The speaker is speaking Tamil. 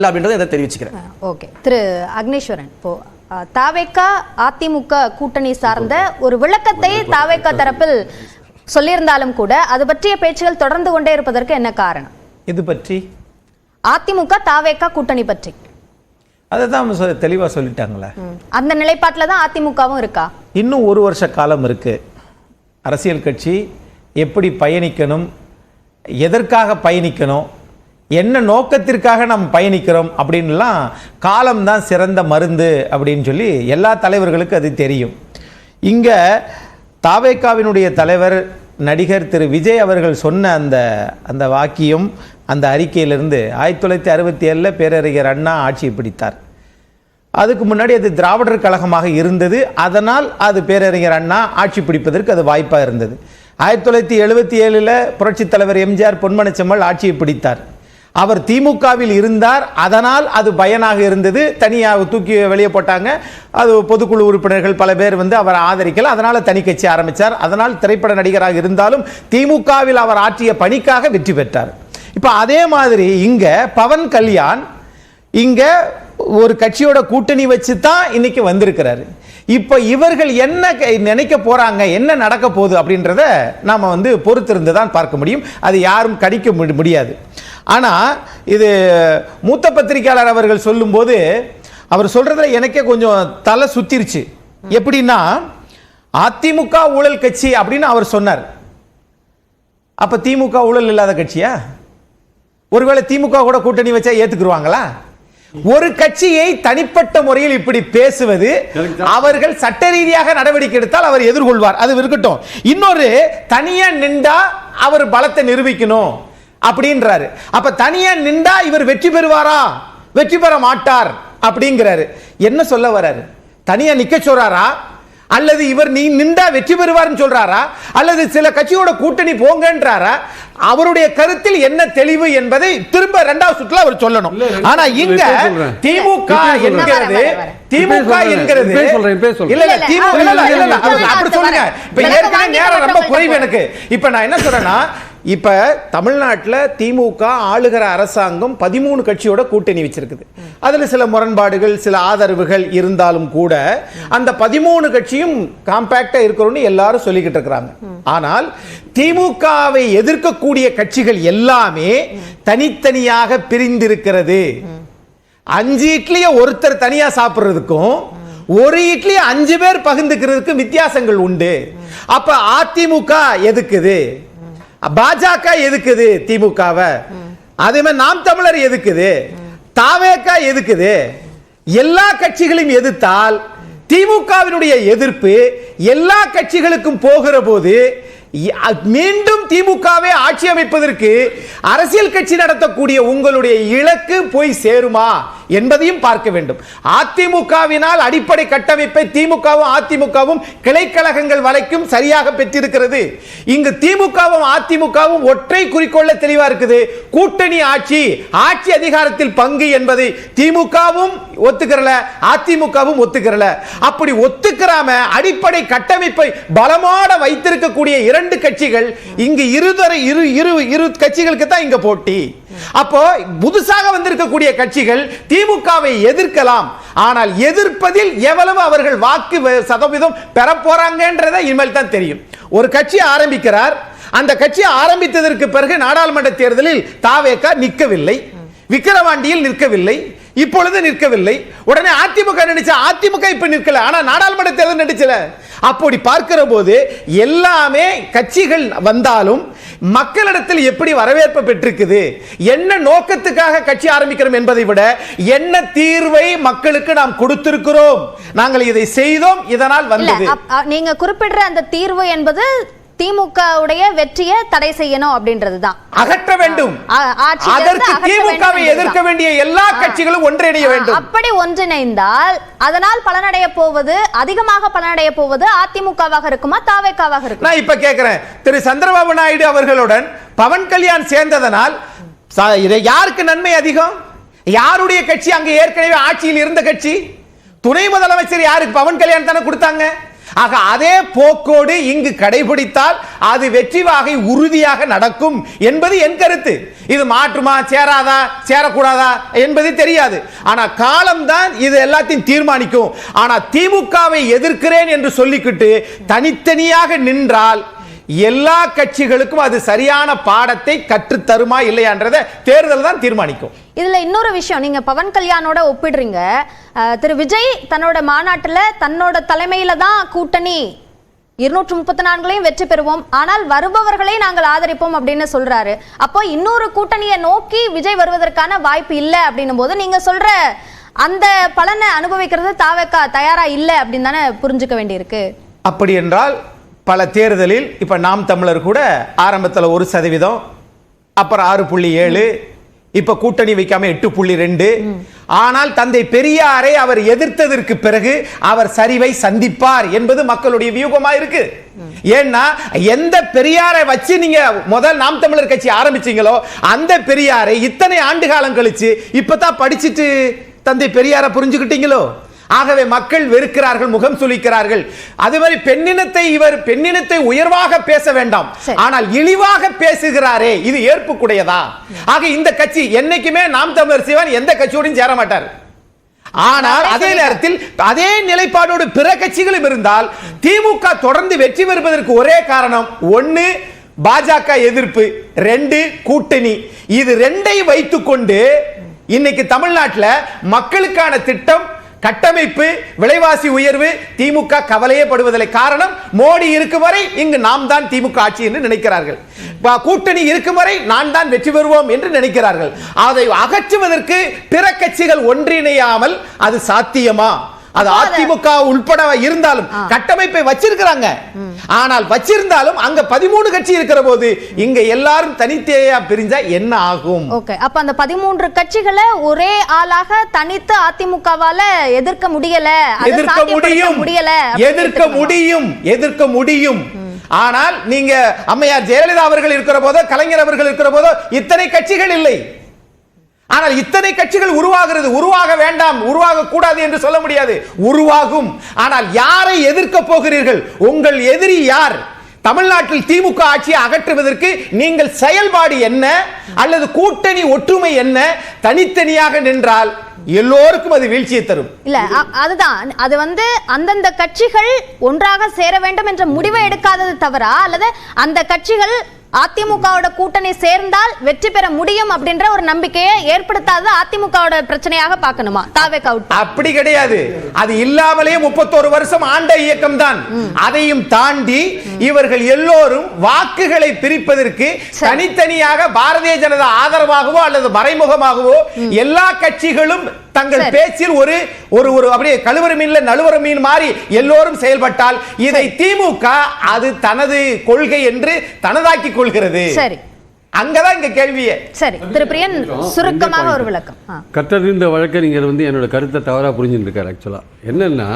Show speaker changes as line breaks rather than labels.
அப்படின்றத இதை தெரிவிச்சுக்கிறேன்.
ஓகே, திரு அக்னீஸ்வரன், இப்போ தாவேகா அதிமுக கூட்டணி சார்ந்த ஒரு விளக்கத்தை தாவேகா தரப்பில் சொல்லியிருந்தாலும் கூட அது பற்றிய பேச்சுகள் தொடர்ந்து கொண்டே இருப்பதற்கு என்ன காரணம்?
இது பற்றி
அதிமுக தாவேகா கூட்டணி பற்றி
அதைதான் தெளிவா சொல்லிட்டாங்களே.
அந்த நிலைப்பாட்டில் தான் அதிமுகவும் இருக்கா?
இன்னும் ஒரு வருஷ காலம் இருக்கு. அரசியல் கட்சி எப்படி பயணிக்கணும், எதற்காக பயணிக்கணும், என்ன நோக்கத்திற்காக நாம் பயணிக்கிறோம் அப்படின்லாம் காலம்தான் சிறந்த மருந்து அப்படின்னு சொல்லி எல்லா தலைவர்களுக்கும் அது தெரியும். இங்கே தாவேகாவினுடைய தலைவர் நடிகர் திரு விஜய் அவர்கள் சொன்ன அந்த வாக்கியம், அந்த அறிக்கையிலிருந்து 1967 பேரறிஞர் அண்ணா ஆட்சியை பிடித்தார். அதுக்கு முன்னாடி அது திராவிடர் கழகமாக இருந்தது. அதனால் அது பேரறிஞர் அண்ணா ஆட்சி பிடிப்பதற்கு அது வாய்ப்பாக இருந்தது. 1977 புரட்சித் தலைவர் எம்ஜிஆர் பொன்மனச்செம்மல் ஆட்சியை பிடித்தார். அவர் திமுகவில் இருந்தார். அதனால் அது பயனாக இருந்தது. தனியாக தூக்கி வெளியே போட்டாங்க. அது பொதுக்குழு உறுப்பினர்கள் பல பேர் அவரை ஆதரிக்கல. அதனால் தனி கட்சி ஆரம்பித்தார். அதனால் திரைப்பட நடிகராக இருந்தாலும் திமுகவில் அவர் ஆற்றிய பணிக்காக வெற்றி பெற்றார். இப்போ அதே மாதிரி இங்கே பவன் கல்யாண் இங்கே ஒரு கட்சியோட கூட்டணி வச்சு தான் இன்னைக்கு வந்திருக்கிறாரு. இப்போ இவர்கள் என்ன நினைக்க போறாங்க, என்ன நடக்க போகுது அப்படின்றத நாம பொறுத்திருந்து தான் பார்க்க முடியும். அது யாரும் கணிக்க முடியாது. ஆனா இது மூத்த பத்திரிகையாளர் அவர்கள் சொல்லும்போது அவர் சொல்றதுல எனக்கே கொஞ்சம் தலை சுத்திருச்சு. எப்படின்னா அதிமுக ஊழல் கட்சி அப்படின்னு அவர் சொன்னார். அப்ப திமுக ஊழல் இல்லாத கட்சியா? ஒருவேளை திமுக கூட கூட்டணி வச்சா ஏத்துக்குருவாங்களா? ஒரு கட்சியை தனிப்பட்ட முறையில் இப்படி பேசுவது, அவர்கள் சட்ட ரீதியாக நடவடிக்கை எடுத்தால் அவர் எதிர்கொள்வார், அது இருக்கட்டும். இன்னொரு தனியா நின்றா அவர் பலத்தை நிரூபிக்கணும் அப்படின்றாரு. அப்ப தனியா நின்றா இவர் வெற்றி பெறுவாரா? வெற்றி பெற மாட்டார் அப்படிங்கிறாரு. என்ன சொல்ல வர்றாரு? தனியா நிக்க சொல்றாரா, அல்லது இவர் நீ நின்றா வெற்றி பெறுவார்னு சொல்றாரா, அல்லது சில கட்சியோட கூட்டணி போங்கன்றாரா? அவருடைய கருத்தில் என்ன தெளிவு என்பதை திரும்ப இரண்டாவது சுற்றுல அவர் சொல்லணும். ஆனா இங்க திமுக என்கிறது இல்ல இல்ல திமுக அப்படி சொல்லுங்க. இப்ப ஏற்கனவே நேரம் ரொம்ப குறைவு எனக்கு. இப்ப நான் என்ன சொல்றேன்னா, இப்ப தமிழ்நாட்டில் திமுக ஆளுகிற அரசாங்கம் 13 கட்சியோட கூட்டணி வச்சிருக்குது. அதுல சில முரண்பாடுகள், சில ஆதரவுகள் இருந்தாலும் கூட அந்த 13 கட்சியும் காம்பாக்டா இருக்கிறோம்னு எல்லாரும் சொல்லிக்கிட்டு இருக்கிறாங்க. ஆனால் திமுகவை எதிர்க்கக்கூடிய கட்சிகள் எல்லாமே தனித்தனியாக பிரிந்திருக்கிறது. 5 இட்லியை ஒருத்தர் தனியா சாப்பிடுறதுக்கும் ஒரு இட்லி 5 பேர் பகிர்ந்துக்கிறதுக்கு வித்தியாசங்கள் உண்டு. அப்ப அதிமுக எதுக்குது, பாஜக எதுக்குது திமுகவை, அதே மாதிரி நாம் தமிழர் எதுக்குது, தாவேகா எதுக்குது? எல்லா கட்சிகளையும் எதிர்த்தால் திமுகவினுடைய எதிர்ப்பு எல்லா கட்சிகளுக்கும் போகிற போது மீண்டும் திமுகவை ஆட்சி அமைப்பதற்கு அரசியல் கட்சி நடத்தக்கூடிய உங்களுடைய இலக்கு போய் சேருமா என்பதையும் பார்க்க வேண்டும். அதிமுகவினால் அடிப்படை கட்டமைப்பை திமுகவும் அதிமுகவும் கிளைக்கழகங்கள் வரைக்கும் சரியாக பெற்றிருக்கிறது. இங்கு திமுகவும் அதிமுகவும் ஒற்றை குறிக்கோள்ல தெளிவா இருக்குது. கூட்டணி ஆட்சி, ஆட்சி அதிகாரத்தில் பங்கு என்பதை திமுகவும் ஒத்துக்கிறல, அதிமுகவும் ஒத்துக்கிறல. அப்படி ஒத்துக்கிறாம அடிப்படை கட்டமைப்பை பலமான வைத்திருக்கக்கூடிய இரண்டு கட்சிகள் இங்கு இரு கட்சிகளுக்கு தான் இங்க போட்டி. அப்போ புதுசாக வந்திருக்கக்கூடிய கட்சிகள் திமுகவை எதிர்க்கலாம். ஆனால் எதிர்ப்பதில் எவ்வளவு அவர்கள் வாக்கு சதவீதம் பெற போறாங்கன்றதை இனிமேல் தான் தெரியும். ஒரு கட்சி ஆரம்பிக்கிறார், அந்த கட்சி ஆரம்பித்ததற்கு பிறகு நாடாளுமன்ற தேர்தலில் தாவேகா நிற்கவில்லை, விக்கிரவாண்டியில் நிற்கவில்லை, இப்பொழுது நிற்கவில்லை. உடனே அதிமுக நினைச்சா அதிமுக இப்ப நிற்கல, ஆனா நாடாளுமன்ற தேர்தல் நடிச்சல. அப்படி பார்க்கிற போது எல்லாமே கட்சிகள் வந்தாலும் மக்களிடத்தில் எப்படி வரவேற்பு பெற்றிருக்குது, என்ன நோக்கத்துக்காக கட்சி ஆரம்பிக்கிறோம் என்பதை விட என்ன தீர்வை மக்களுக்கு நாம் கொடுத்திருக்கிறோம், நாங்கள் இதை செய்தோம், இதனால் வந்தது.
நீங்க குறிப்பிடுற அந்த தீர்வு என்பது திமுக உடைய வெற்றியை தடை செய்யணும் அப்படின்றதுதான்,
அகற்ற வேண்டும். அதற்கு திமுகவை எதிர்க்க வேண்டிய எல்லா கட்சிகளும் ஒன்றிணைய வேண்டும்.
அப்படி ஒன்றிணைந்தால் அதனால் பலனடைய போவது, அதிகமாக பலனடைய போவது அதிமுகவாக இருக்குமா தாவேகாவாக இருக்குமா?
நான் இப்ப கேக்குறேன், திரு சந்திரபாபு நாயுடு அவர்களுடன் பவன் கல்யாண் சேர்ந்ததனால் யாருக்கு நன்மை அதிகம்? யாருடைய கட்சி அங்க ஏற்கனவே ஆட்சியில் இருந்த கட்சி? துணை முதலமைச்சர் யாருக்கு? பவன் கல்யாண் தானே கொடுத்தாங்க. ஆக அதே போக்கோடு இங்கு கடைபிடித்தால் அது வெற்றி வாகை உறுதியாக நடக்கும் என்பது என் கருத்து. இது மாற்றுமா சேராதா சேரக்கூடாதா என்பது தெரியாது. ஆனா காலம்தான் இது எல்லாத்தையும் தீர்மானிக்கும். ஆனா திமுகவை எதிர்க்கிறேன் என்று சொல்லிக்கிட்டு தனித்தனியாக நின்றால் எல்லா கட்சிகளுக்கும் அது சரியான பாடத்தை கற்றுத் தருமா இல்லையான்றதை தேர்தல் தான் தீர்மானிக்கும்.
இதுல இன்னொரு விஷயம், நீங்க பவன் கல்யாணோட ஒப்பிடுறீங்க. திரு விஜய் தன்னோட மாநாட்டுல தன்னோட தலைமையில தான் கூட்டணி 234 வெற்றி பெறுவோம், ஆனால் வருபவர்களை நாங்கள் ஆதரிப்போம் அப்படின்னு சொல்றாரு. அப்போ இன்னொரு கூட்டணியை நோக்கி விஜய் வருவதற்கான வாய்ப்பு இல்லை அப்படின்னும் போது நீங்க சொல்ற அந்த பலனை அனுபவிக்கிறது தாவேக்கா தயாரா இல்லை அப்படின்னு தானே புரிஞ்சுக்க வேண்டியிருக்கு.
அப்படி என்றால் பல தேர்தலில் இப்ப நாம் தமிழர் கூட ஆரம்பத்தில் 1%, அப்புறம் 6.7, இப்ப கூட்டணி வைக்காம 8.2. ஆனால் தந்தை பெரியாரை அவர் எதிர்த்ததற்கு பிறகு அவர் சரிவை சந்திப்பார் என்பது மக்களுடைய வியூகமா இருக்கு. ஏன்னா எந்த பெரியாரை வச்சு நீங்க முதல் நாம் தமிழர் கட்சி ஆரம்பிச்சீங்களோ அந்த பெரியாரை இத்தனை ஆண்டு காலம் கழிச்சு இப்பதான் படிச்சுட்டு தந்தை பெரியாரை புரிஞ்சுக்கிட்டீங்களோ. ஆகவே மக்கள் வெறுக்கிறார்கள், முகம் சுளிக்கிறார்கள். அதே மாதிரி பெண்ணினத்தை உயர்வாக பேச வேண்டாம், ஆனால் இழிவாக பேசுகிறாரே, இது ஏற்புக்குடையதா? ஆக இந்த கட்சி என்னைக்குமே நாம் தமிழர் சிவன் எந்த கட்சியோடும் சேர மாட்டார். ஆனால் அதே நேரத்தில் அதே நிலைப்பாடோடு பிற கட்சிகளும் இருந்தால் திமுக தொடர்ந்து வெற்றி பெறுவதற்கு ஒரே காரணம், 1 பாஜக எதிர்ப்பு, 2 கூட்டணி. இது 2ஐ வைத்துக்கொண்டு இன்னைக்கு தமிழ்நாட்டில் மக்களுக்கான திட்டம், கட்டமைப்பு, விலைவாசி உயர்வு திமுக கவலையே படுவதில்லை. காரணம், மோடி இருக்கும் வரை இங்கு நாம் தான் திமுக ஆட்சி என்று நினைக்கிறார்கள். கூட்டணி இருக்கும் வரை நான் தான் வெற்றி பெறுவோம் என்று நினைக்கிறார்கள். அதை அகற்றுவதற்கு பிற கட்சிகள் ஒன்றிணையாமல் அது சாத்தியமா? அது அதிமுக உள்பட இருந்தாலும் கட்டமைப்பை வச்சிருக்கிறாங்க. ஆனால் வச்சிருந்தாலும் அங்க 13 கட்சி இருக்கிற போது இங்க எல்லாரும் தனித்தேயா பிரிஞ்சா என்ன ஆகும்?
ஓகே, அப்ப அந்த 13 கட்சிகளை ஒரே ஆளாக தனித்து அதிமுகவால எதிர்க்க முடியும்.
ஆனால் நீங்க அம்மையார் ஜெயலலிதா அவர்கள் இருக்கிற போதோ கலைஞர் அவர்கள் இருக்கிற போதோ இத்தனை கட்சிகள் இல்லை. ஆனால் இத்தனை கட்சிகள் உருவாக வேண்டாம், உருவாக கூடாது என்று சொல்ல முடியாது, உருவாகும். ஆனால் யாரை எதிர்க்க போகிறீர்கள்? உங்கள் எதிரி யார்? தமிழ்நாட்டில் திமுக ஆட்சியை அகற்றுவதற்கு நீங்கள் செயல்பாடு என்ன, அல்லது கூட்டணி ஒற்றுமை என்ன? தனித்தனியாக நின்றால் எல்லோருக்கும் அது வீழ்ச்சியை தரும்.
இல்ல, அதுதான் அது அந்தந்த கட்சிகள் ஒன்றாக சேர வேண்டும் என்ற முடிவை எடுக்காதது தவறா, அல்லது அந்த கட்சிகள் அதிமுகவோட கூட்டணி சேர்ந்தால் வெற்றி பெற முடியும் அப்படின்ற ஒரு நம்பிக்கையை ஏற்படுத்தாத அதிமுகவோட பிரச்சனையாக பார்க்கணுமா? தாவேக்கா
அப்படி கிடையாது. அது இல்லாமலே 31 வருஷம் ஆண்ட இயக்கம் தான். அதையும் தாண்டி இவர்கள் எல்லோரும் வாக்குகளை பிரிப்பதற்கு தனித்தனியாக பாரதிய ஜனதா ஆதரவாகவோ அல்லது மறைமுகமாகவோ எல்லா கட்சிகளும் தங்கள் பேச்சில் ஒரு அப்படியே கழுவற மீன்ல நழுவற மீன் மாதிரி எல்லோரும் செயல்பட்டால் இதை திமுக அது தனது கொள்கை என்று தனதாக்கி கொள்கிறது. சரி, அங்கதான் இங்க கேள்வியே.
சரி, திரு பிரியன் சுருக்கமாக ஒரு விளக்கம்.
கற்றறிந்த வழக்கறிஞர் என்னோட கருத்தை தவறா புரிஞ்சுட்டு இருக்காரு. ஆக்சுவலா என்னன்னா